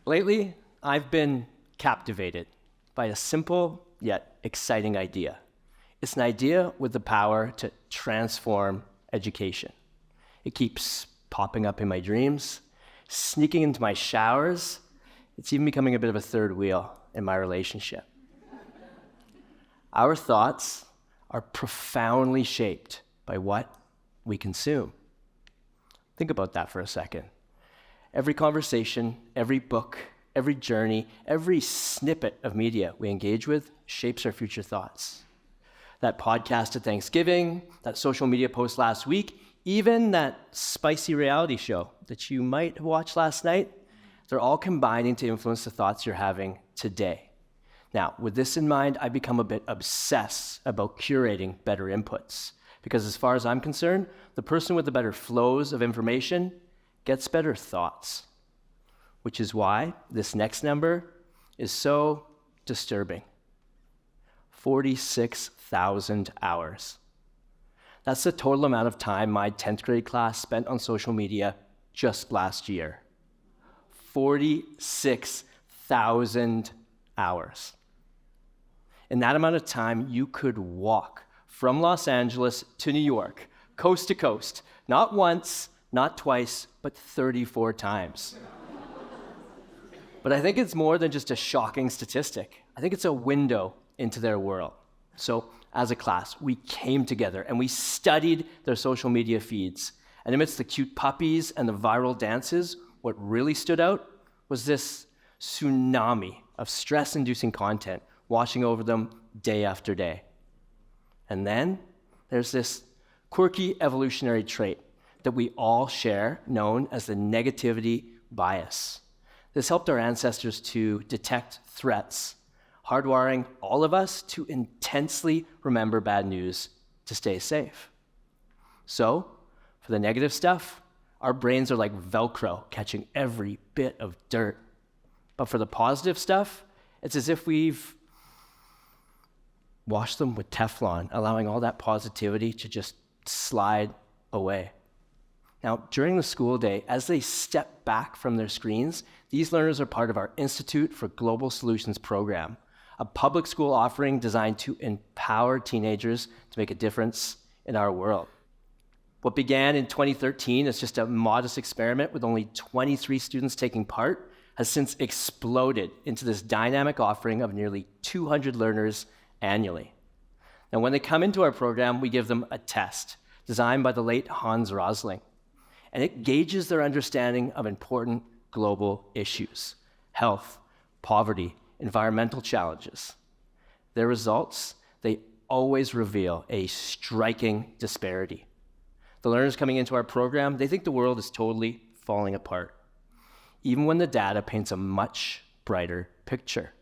Lately, I've been captivated by a simple yet exciting idea. It's an idea with the power to transform education. It keeps popping up in my dreams, sneaking into my showers. It's even becoming a bit of a third wheel in my relationship. Our thoughts are profoundly shaped by what we consume. Think about that for a second. Every conversation, every book, every journey, every snippet of media we engage with shapes our future thoughts. That podcast at Thanksgiving, that social media post last week, even that spicy reality show that you might have watched last night, they're all combining to influence the thoughts you're having today. Now, with this in mind, I become a bit obsessed about curating better inputs, because as far as I'm concerned, the person with the better flows of information gets better thoughts, which is why this next number is so disturbing. 46,000 hours. That's the total amount of time my 10th grade class spent on social media just last year. 46,000 hours. In that amount of time, you could walk from Los Angeles to New York, coast to coast, not once, not twice, but 34 times. But I think it's more than just a shocking statistic. I think it's a window into their world. So as a class, we came together and we studied their social media feeds. And amidst the cute puppies and the viral dances, what really stood out was this tsunami of stress-inducing content washing over them day after day. And then there's this quirky evolutionary trait that we all share, known as the negativity bias. This helped our ancestors to detect threats, hardwiring all of us to intensely remember bad news to stay safe. So, for the negative stuff, our brains are like Velcro, catching every bit of dirt. But for the positive stuff, it's as if we've washed them with Teflon, allowing all that positivity to just slide away. Now, during the school day, as they step back from their screens, these learners are part of our Institute for Global Solutions program, a public school offering designed to empower teenagers to make a difference in our world. What began in 2013 as just a modest experiment with only 23 students taking part has since exploded into this dynamic offering of nearly 200 learners annually. Now, when they come into our program, we give them a test designed by the late Hans Rosling, and it gauges their understanding of important global issues: health, poverty, environmental challenges. Their results, they always reveal a striking disparity. The learners coming into our program, they think the world is totally falling apart, even when the data paints a much brighter picture.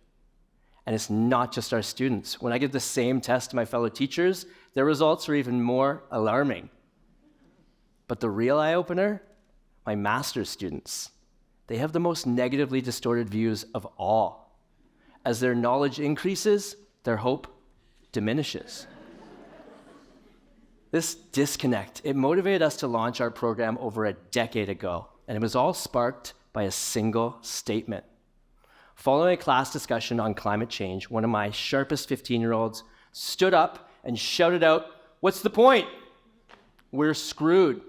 And it's not just our students. When I give the same test to my fellow teachers, their results are even more alarming. But the real eye-opener, my master's students, they have the most negatively distorted views of all. As their knowledge increases, their hope diminishes. This disconnect, it motivated us to launch our program over a decade ago, and it was all sparked by a single statement. Following a class discussion on climate change, one of my sharpest 15-year-olds stood up and shouted out, "What's the point? We're screwed."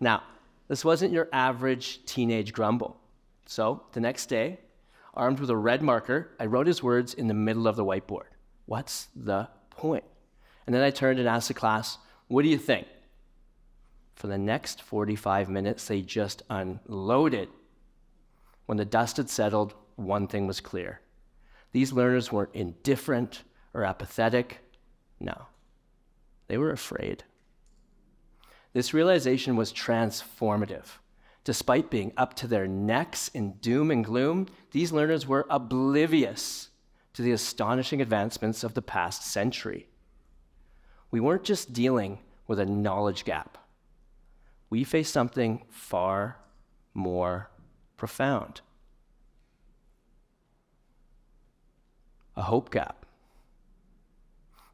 Now, this wasn't your average teenage grumble. So the next day, armed with a red marker, I wrote his words in the middle of the whiteboard. What's the point? And then I turned and asked the class, "What do you think?" For the next 45 minutes, they just unloaded. When the dust had settled, one thing was clear. These learners weren't indifferent or apathetic. No, they were afraid. This realization was transformative. Despite being up to their necks in doom and gloom, these learners were oblivious to the astonishing advancements of the past century. We weren't just dealing with a knowledge gap. We faced something far more profound. A hope gap.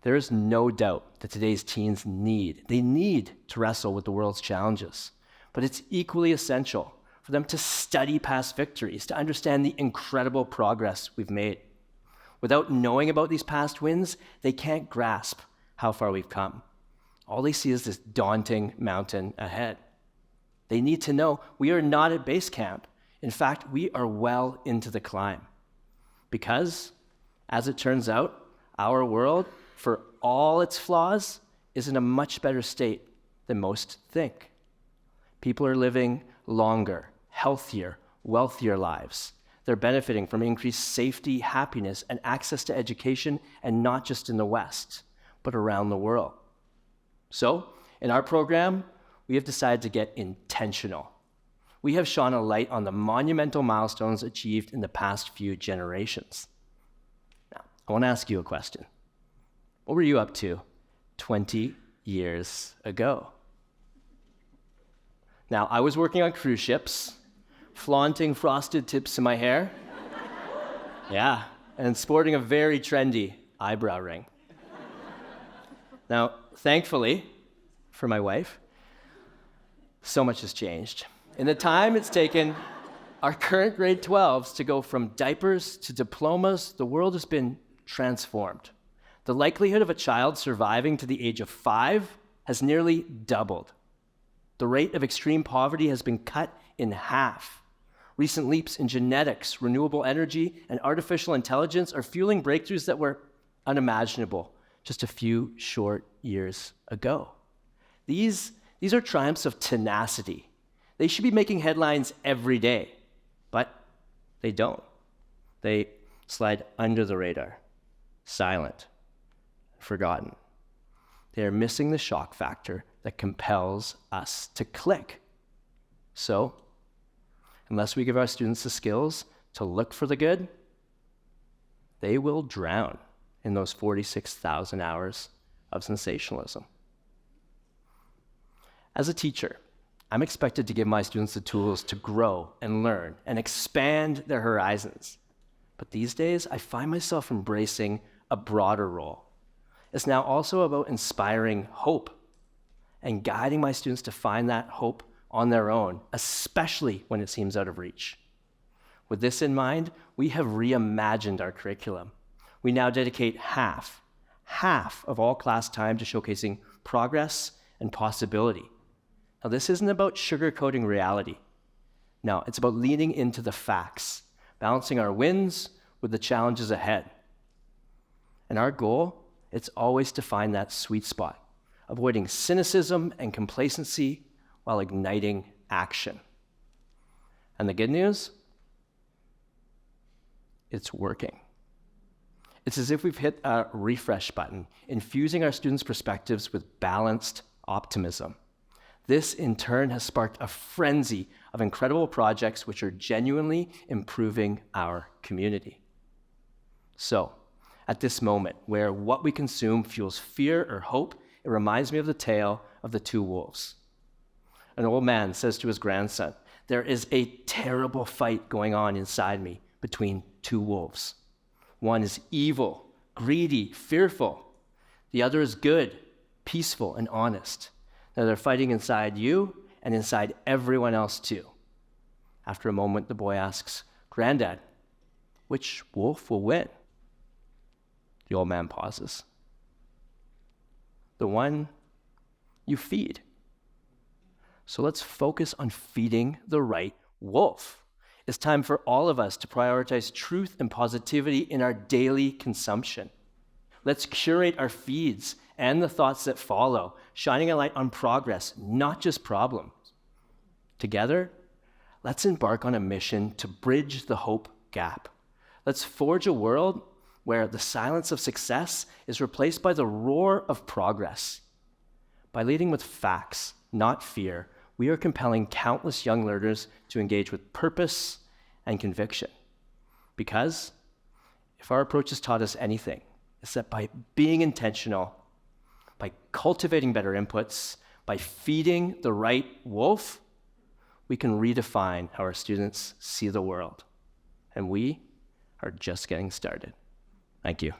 There is no doubt that today's teens need to wrestle with the world's challenges, but it's equally essential for them to study past victories, to understand the incredible progress we've made. Without knowing about these past wins, they can't grasp how far we've come. All they see is this daunting mountain ahead. They need to know we are not at base camp. In fact, we are well into the climb. Because, as it turns out, our world, for all its flaws, is in a much better state than most think. People are living longer, healthier, wealthier lives. They're benefiting from increased safety, happiness, and access to education, and not just in the West, but around the world. So, in our program, we have decided to get intentional. We have shone a light on the monumental milestones achieved in the past few generations. Now, I want to ask you a question. What were you up to 20 years ago? Now, I was working on cruise ships, flaunting frosted tips in my hair. Yeah, and sporting a very trendy eyebrow ring. Now, thankfully, for my wife, so much has changed. In the time it's taken our current grade 12s to go from diapers to diplomas, the world has been transformed. The likelihood of a child surviving to the age of 5 has nearly doubled. The rate of extreme poverty has been cut in half. Recent leaps in genetics, renewable energy, and artificial intelligence are fueling breakthroughs that were unimaginable just a few short years ago. These are triumphs of tenacity. They should be making headlines every day, but they don't. They slide under the radar, silent, forgotten. They are missing the shock factor that compels us to click. So, unless we give our students the skills to look for the good, they will drown in those 46,000 hours of sensationalism. As a teacher, I'm expected to give my students the tools to grow and learn and expand their horizons. But these days, I find myself embracing a broader role. It's now also about inspiring hope and guiding my students to find that hope on their own, especially when it seems out of reach. With this in mind, we have reimagined our curriculum. We now dedicate half of all class time to showcasing progress and possibility. Now, this isn't about sugarcoating reality. No, it's about leaning into the facts, balancing our wins with the challenges ahead. And our goal, it's always to find that sweet spot, avoiding cynicism and complacency while igniting action. And the good news? It's working. It's as if we've hit a refresh button, infusing our students' perspectives with balanced optimism. This, in turn, has sparked a frenzy of incredible projects which are genuinely improving our community. So, at this moment, where what we consume fuels fear or hope, it reminds me of the tale of the two wolves. An old man says to his grandson, "There is a terrible fight going on inside me between two wolves. One is evil, greedy, fearful. The other is good, peaceful, and honest. Now they're fighting inside you and inside everyone else too." After a moment, the boy asks, "Granddad, which wolf will win?" The old man pauses. "The one you feed." So let's focus on feeding the right wolf. It's time for all of us to prioritize truth and positivity in our daily consumption. Let's curate our feeds and the thoughts that follow, shining a light on progress, not just problems. Together, let's embark on a mission to bridge the hope gap. Let's forge a world where the silence of success is replaced by the roar of progress. By leading with facts, not fear, we are compelling countless young learners to engage with purpose and conviction. Because if our approach has taught us anything, it's that by being intentional, by cultivating better inputs, by feeding the right wolf, we can redefine how our students see the world. And we are just getting started. Thank you.